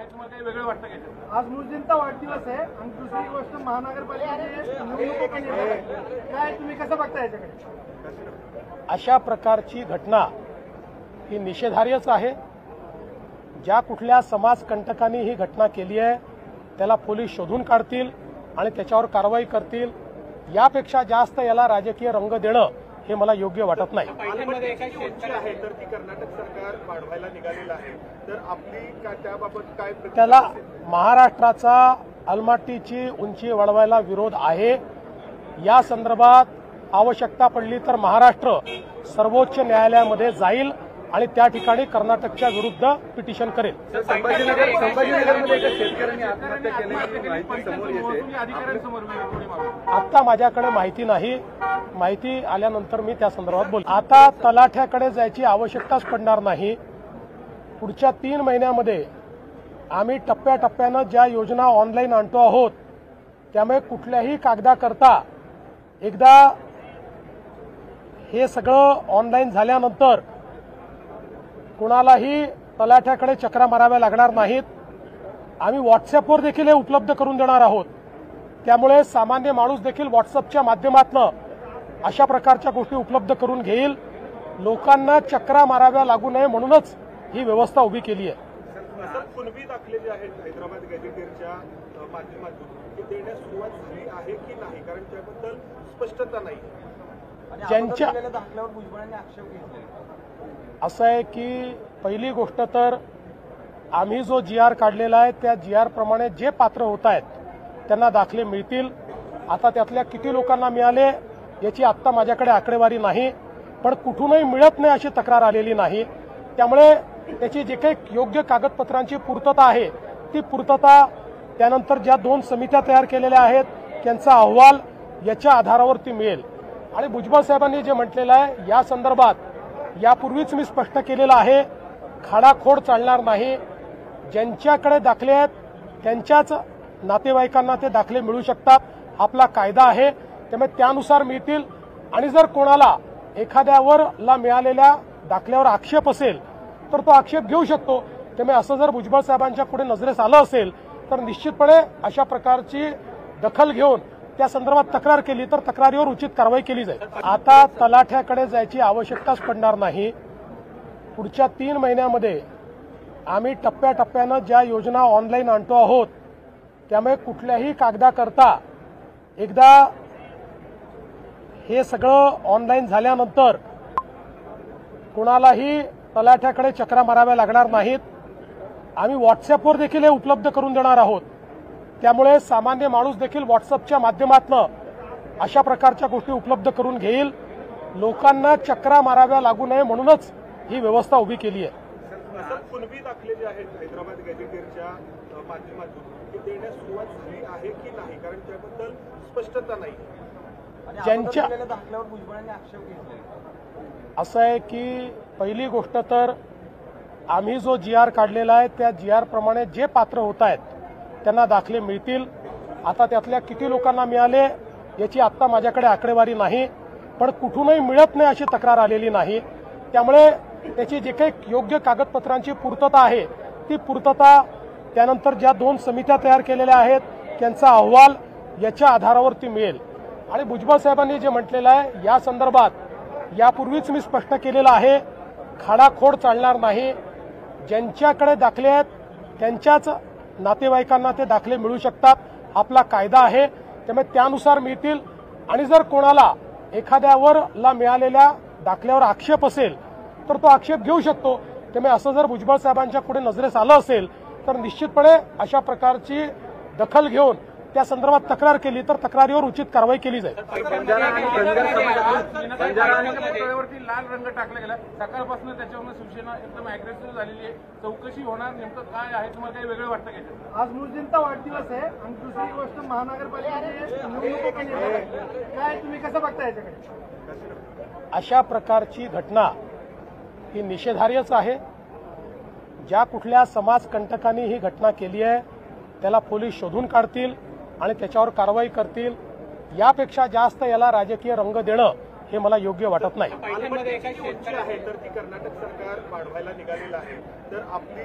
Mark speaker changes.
Speaker 1: आहे तुम्हाला काही वेगळं वाटतं का?
Speaker 2: आज मुस्लिमचा वाढदिवस आहे आणि दुसरी गोष्ट महानगरपालिकेची निवडणूक पण येत आहे. काय तुम्ही कसं बघता याच्याकडे?
Speaker 3: अशा प्रकारची घटना ही निषेधार्हच आहे. ज्या कुठल्या समाजकंटकांनी ही घटना केली आहे त्याला पोलीस शोधून काढतील आणि त्याच्यावर कारवाई करतील. यापेक्षा जास्त याला राजकीय रंग देणं हे मला योग्य वाटत नाही.
Speaker 4: पालघरमध्ये एका शेतकरी आहे तर ती कर्नाटक सरकार वाढवायला निघालेलं आहे, तर आपली त्याबाबत काय प्रतिक्रिया
Speaker 3: त्याला
Speaker 4: असेल?
Speaker 3: महाराष्ट्राचा अलमट्टीची उंची वाढवायला विरोध आहे. या संदर्भात आवश्यकता पडली तर महाराष्ट्र सर्वोच्च न्यायालयामध्ये जाईल आणि त्या ठिकाणी कर्नाटकच्या विरुद्ध पिटिशन करेल.
Speaker 4: संभाजीनगरमध्ये एका शेतकऱ्यांनी आत्महत्या केल्याची माहिती समोर येते.
Speaker 1: अधिकाऱ्यांसमोर
Speaker 3: आता माझ्याकडे माहिती नाही. माहिती आल्यानंतर मी त्या संदर्भात बोल. आता तलाठ्याकडे जायची आवश्यकताच पडणार नाही. पुढच्या 3 महिन्यामध्ये आम्ही टप्प्याटप्प्यानं ज्या योजना ऑनलाईन आणतो आहोत त्यामुळे कुठल्याही कागदाकरता एकदा हे सगळं ऑनलाईन झाल्यानंतर कुणालाही तलाठ्याकडे चक्रा माराव्या लागणार नाहीत. आम्ही व्हॉट्सअपवर देखील हे उपलब्ध करून देणार आहोत. त्यामुळे सामान्य माणूस देखील व्हॉट्सअपच्या माध्यमातून अशा प्रकारच्या गोष्टी उपलब्ध करून घेईल. लोकांना चक्रा माराव्या लागू नये म्हणूनच ही व्यवस्था उभी केली आहे.
Speaker 4: कुणबी दाखले जे आहेत हैदराबाद गॅझेटियरच्या माध्यमातून ते देण्यास सुरुवात झाली आहे की नाही, कारण त्याबद्दल स्पष्टता नाही.
Speaker 3: ज्यांच्या
Speaker 4: दाखल्यावर भुजबळांनी आक्षेप घेतले.
Speaker 3: असं आहे की पहिली गोष्ट तर आम्ही जो GR काढलेला आहे त्या GR प्रमाणे जे पात्र होत आहेत त्यांना दाखले मिळतील. आता त्यातल्या किती लोकांना मिळाले याची आत्ता माझ्याकडे आकडेवारी नाही, पण कुठूनही मिळत नाही अशी तक्रार आलेली नाही. त्यामुळे त्याची जे काही योग्य कागदपत्रांची पूर्तता आहे ती पूर्तता त्यानंतर ज्या 2 समित्या तयार केलेल्या आहेत त्यांचा अहवाल याच्या आधारावरती मिळेल. आणि भुजबळ साहेबांनी जे म्हटलेलं आहे या संदर्भात यापूर्वीच मी स्पष्ट केलेलं आहे, खाडाखोड चालणार नाही. ज्यांच्याकडे दाखले आहेत त्यांच्याच नातेवाईकांना ते दाखले मिळू शकतात. आपला कायदा आहे त्यामुळे त्यानुसार मिळतील. आणि जर कोणाला एखाद्यावरला मिळालेल्या दाखल्यावर आक्षेप असेल तर तो आक्षेप घेऊ शकतो. त्यामुळे असं जर भुजबळ साहेबांच्या पुढे नजरेस आलं असेल तर निश्चितपणे अशा प्रकारची दखल घेऊन त्या संदर्भात तक्रार केली तर तक्रारीवर उचित कारवाई केली जाईल. आता तलाठ्याकडे जायची आवश्यकताच पडणार नाही. पुढच्या 3 महिन्यामध्ये आम्ही टप्प्याटप्प्यानं ज्या योजना ऑनलाईन आणतो आहोत त्यामुळे कुठल्याही कागदाकरता एकदा हे सगळं ऑनलाईन झाल्यानंतर कुणालाही तलाठ्याकडे चक्रा माराव्या लागणार नाहीत. आम्ही व्हॉट्सअपवर देखील हे उपलब्ध करून देणार आहोत. त्यामुळे सामान्य माणूस देखील व्हॉट्सअपच्या माध्यमातून अशा प्रकारच्या गोष्टी उपलब्ध करून घेईल. लोकांना चक्रा माराव्या लागू नये म्हणूनच ही व्यवस्था उभी केली आहे.
Speaker 4: कुणबी दाखले जे आहेत हैदराबाद गॅझेटियरच्या माध्यमातून ते देण्यास सुरुवात झाली आहे की नाही, कारण त्याबद्दल स्पष्टता नाही.
Speaker 3: ज्यांच्या
Speaker 4: दाखल्यावर भुजबळांनी आक्षेप घेतले.
Speaker 3: असं आहे की पहिली गोष्ट तर आम्ही जो GR काढलेला आहे त्या GR प्रमाणे जे पात्र होत आहेत त्यांना दाखले मिळतील. आता त्यातल्या किती लोकांना मिळाले याची आत्ता माझ्याकडे आकडेवारी नाही, पण कुठूनही मिळत नाही अशी तक्रार आलेली नाही. त्यामुळे त्याची जे काही योग्य कागदपत्रांची पूर्तता आहे ती पूर्तता त्यानंतर ज्या 2 समित्या तयार केलेल्या आहेत त्यांचा अहवाल याच्या आधारावरती मिळेल. आणि भुजबळ साहेबांनी जे म्हटलेलं आहे या संदर्भात यापूर्वीच मी स्पष्ट केलेलं आहे, खाडाखोड चालणार नाही. ज्यांच्याकडे दाखले आहेत त्यांच्याच नातेवाईकांना ते दाखले मिळू शकतात. आपला कायदा आहे त्यामुळे त्यानुसार मिळतील. आणि जर कोणाला एखाद्यावरला मिळालेल्या दाखल्यावर आक्षेप असेल तर तो आक्षेप घेऊ शकतो. त्यामुळे असं जर भुजबळ साहेबांच्या पुढे नजरेस आलं असेल तर निश्चितपणे अशा प्रकारची दखल घेऊन त्या संदर्भात तक्रार केली तर तक्रारीवर उचित कारवाई केली जाईल.
Speaker 1: पुतळ्यावरती लाल रंग टाकला गेला. सकाळपासून त्याच्यावर शिवसेना एकदम अग्रेसिव्ह झालेली आहे. चौकशी होणार नेमकं काय आहे तुम्हाला काही वेगळं वाटतं का?
Speaker 2: आज मुस्लिमचा वाढदिवस आहे आणि दुसरी गोष्ट महानगरपालिकेची निवडणूक पण येत आहे. काय तुम्ही कसं बघता याच्याकडे?
Speaker 3: अशा प्रकारची घटना ही निषेधार्हच आहे. ज्या कुठल्या समाजकंटकांनी ही घटना केली आहे त्याला पोलीस शोधून काढतील आणि त्याच्यावर कारवाई करतील. यापेक्षा जास्त याला राजकीय रंग देणं हे मला योग्य वाटत नाही.
Speaker 4: पालघरमध्ये एका शेतकरी आहे तर ती कर्नाटक सरकार वाढवायला निघालेलं आहे, तर आपली